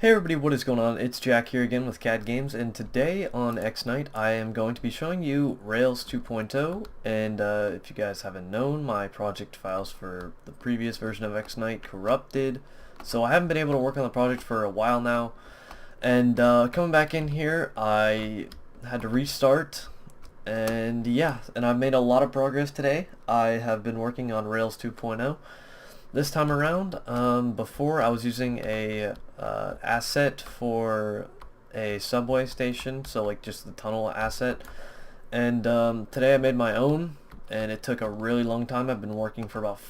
Hey everybody, what is going on? It's Jack here again with CAD Games, and today on Exnite I am going to be showing you Rails 2.0, and if you guys haven't known, my project files for the previous version of Exnite corrupted, so I haven't been able to work on the project for a while now, and coming back in here I had to restart, and yeah, and I've made a lot of progress today. I have been working on Rails 2.0. This time around, before I was using a asset for a subway station, so like just the tunnel asset, and today I made my own, and it took a really long time. I've been working for about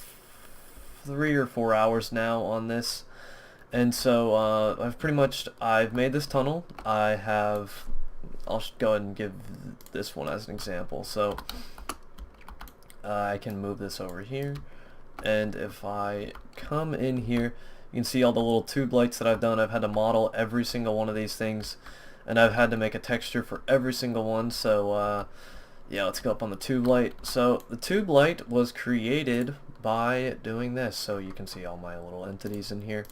3 or 4 hours now on this, and so I've made this tunnel. I'll go ahead and give this one as an example. So I can move this over here. And if I come in here, you can see all the little tube lights that I've done. I've had to model every single one of these things, and I've had to make a texture for every single one. So yeah, let's go up on the tube light. So the tube light was created by doing this, so you can see all my little entities in here.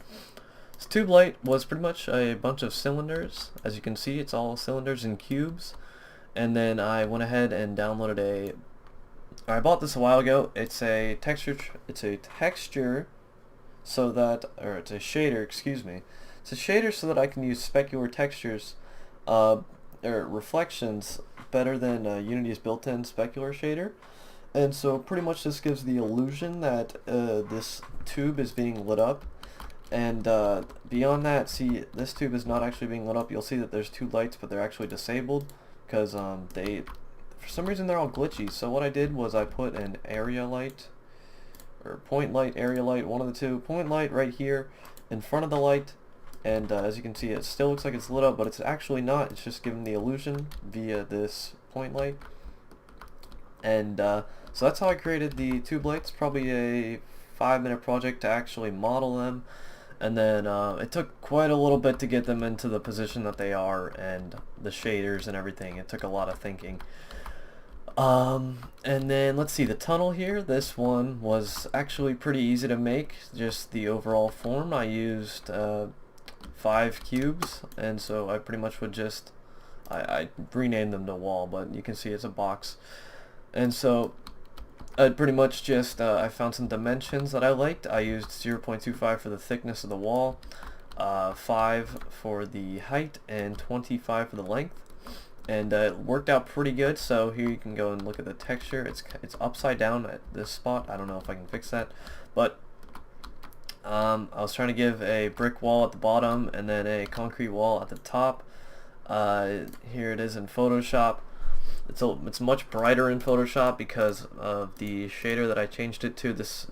This tube light was pretty much a bunch of cylinders. As you can see, it's all cylinders and cubes. And then I went ahead and downloaded I bought this a while ago. It's a texture. It's a texture, so that, or it's a shader. Excuse me. It's a shader so that I can use specular textures, or reflections, better than Unity's built-in specular shader. And so pretty much this gives the illusion that this tube is being lit up. And beyond that, see, this tube is not actually being lit up. You'll see that there's two lights, but they're actually disabled because for some reason they're all glitchy. So what I did was I put an area light, or point light, area light, one of the two. Point light right here in front of the light, and as you can see, it still looks like it's lit up, but it's actually not. It's just giving the illusion via this point light. And so that's how I created the tube lights. Probably a 5-minute project to actually model them, and then it took quite a little bit to get them into the position that they are, and the shaders and everything. It took a lot of thinking. And then let's see, the tunnel here, this one was actually pretty easy to make. Just the overall form, I used 5 cubes, and so I pretty much would just I renamed them to wall, but you can see it's a box. And so I pretty much just I found some dimensions that I liked. I used 0.25 for the thickness of the wall, 5 for the height, and 25 for the length. And it worked out pretty good. So here you can go and look at the texture. It's upside down at this spot. I don't know if I can fix that, but I was trying to give a brick wall at the bottom and then a concrete wall at the top. Here it is in Photoshop. It's much brighter in Photoshop because of the shader that I changed it to. This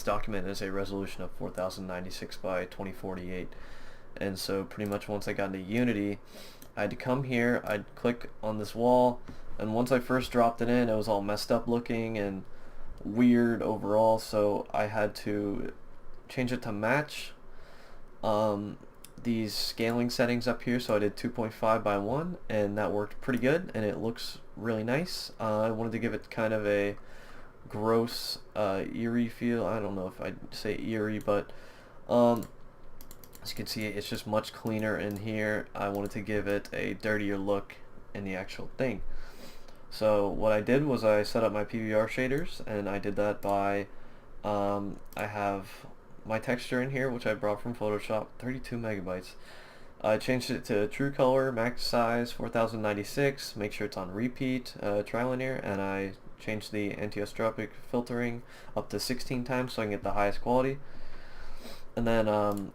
document is a resolution of 4096 by 2048, and so pretty much once I got into Unity, I had to come here, I'd click on this wall, and once I first dropped it in, it was all messed up looking and weird overall, so I had to change it to match these scaling settings up here. So I did 2.5 by 1, and that worked pretty good, and it looks really nice. I wanted to give it kind of a gross, eerie feel. I don't know if I'd say eerie, but as you can see, it's just much cleaner in here. I wanted to give it a dirtier look in the actual thing. So what I did was I set up my PBR shaders, and I did that by I have my texture in here, which I brought from Photoshop, 32 megabytes. I changed it to true color, max size 4096, make sure it's on repeat, trilinear, and I changed the anti-estropic filtering up to 16 times so I can get the highest quality. And then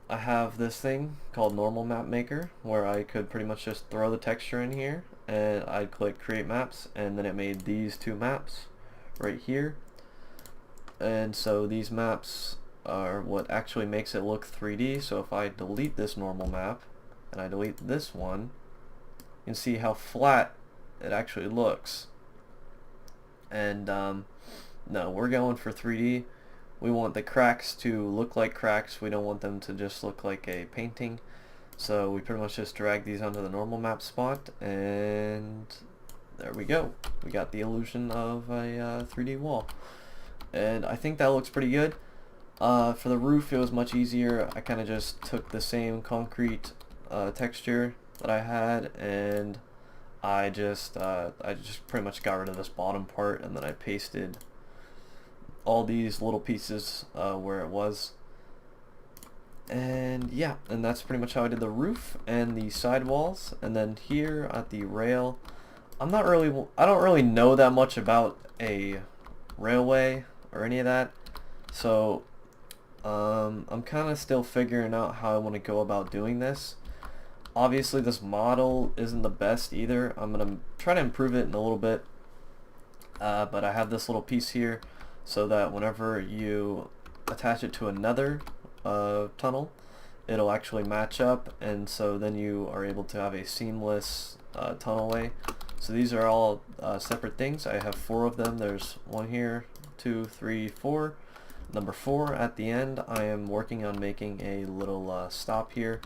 I have this thing called Normal Map Maker, where I could pretty much just throw the texture in here, and I'd click Create Maps, and then it made these two maps right here. And so these maps are what actually makes it look 3D. So if I delete this normal map, and I delete this one, you can see how flat it actually looks. And no, we're going for 3D. We want the cracks to look like cracks. We don't want them to just look like a painting. So we pretty much just drag these onto the normal map spot, and there we go. We got the illusion of a 3D wall. And I think that looks pretty good. For the roof, it was much easier. I kind of just took the same concrete texture that I had, and I just pretty much got rid of this bottom part, and then I pasted all these little pieces where it was. And yeah, and that's pretty much how I did the roof and the sidewalls. And then here at the rail, I don't really know that much about a railway or any of that, so I'm kind of still figuring out how I want to go about doing this. Obviously this model isn't the best either. I'm gonna try to improve it in a little bit, but I have this little piece here so that whenever you attach it to another tunnel, it'll actually match up, and so then you are able to have a seamless tunnelway. So these are all separate things. I have 4 of them. There's 1 here, 2, 3, 4. Number 4 at the end, I am working on making a little stop here,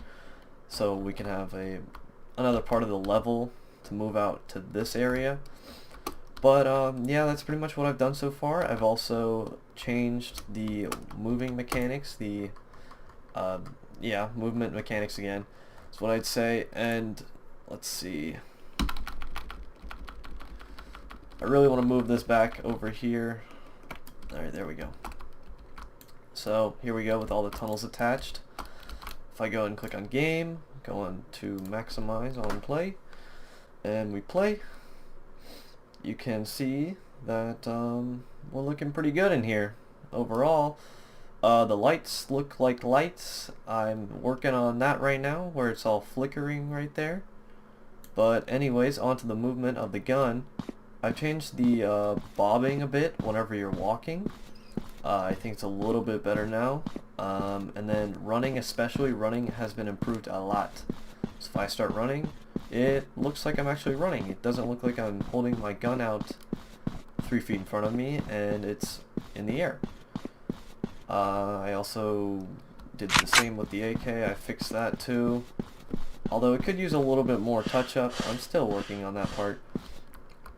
so we can have another part of the level to move out to this area. But yeah, that's pretty much what I've done so far. I've also changed the moving mechanics, yeah, movement mechanics again, is what I'd say. And let's see, I really want to move this back over here. Alright, there we go. So here we go with all the tunnels attached. If I go and click on game, go on to maximize on play, and we play, you can see that we're looking pretty good in here overall. The lights look like lights. I'm working on that right now, where it's all flickering right there. But anyways, onto the movement of the gun. I've changed the bobbing a bit whenever you're walking. I think it's a little bit better now. And then running, especially running, has been improved a lot. So if I start running, it looks like I'm actually running. It doesn't look like I'm holding my gun out 3 feet in front of me and it's in the air. I also did the same with the AK. I fixed that too. Although it could use a little bit more touch-up. I'm still working on that part.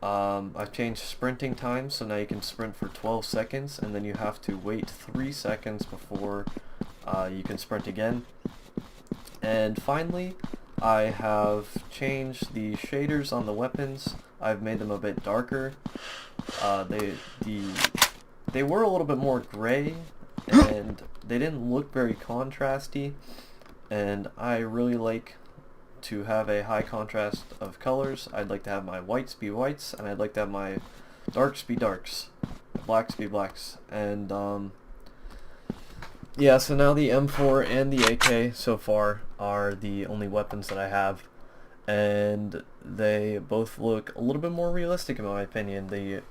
I've changed sprinting time, so now you can sprint for 12 seconds, and then you have to wait 3 seconds before you can sprint again. And finally, I have changed the shaders on the weapons. I've made them a bit darker. They were a little bit more gray, and they didn't look very contrasty, and I really like to have a high contrast of colors. I'd like to have my whites be whites, and I'd like to have my darks be darks, blacks be blacks. And yeah, so now the M4 and the AK so far are the only weapons that I have, and they both look a little bit more realistic in my opinion. The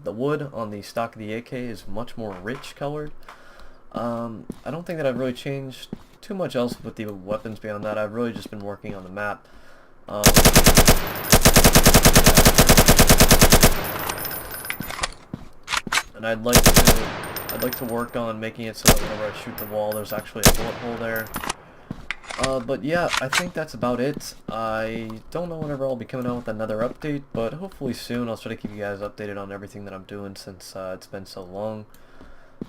wood on the stock of the AK is much more rich colored. I don't think that I've really changed too much else with the weapons beyond that. I've really just been working on the map. And I'd like to work on making it so that whenever I shoot the wall, there's actually a bullet hole there. But yeah, I think that's about it. I don't know whenever I'll be coming out with another update, but hopefully soon. I'll try to keep you guys updated on everything that I'm doing since it's been so long.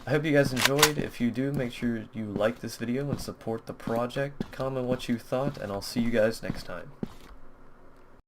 I hope you guys enjoyed. If you do, make sure you like this video and support the project. Comment what you thought, and I'll see you guys next time.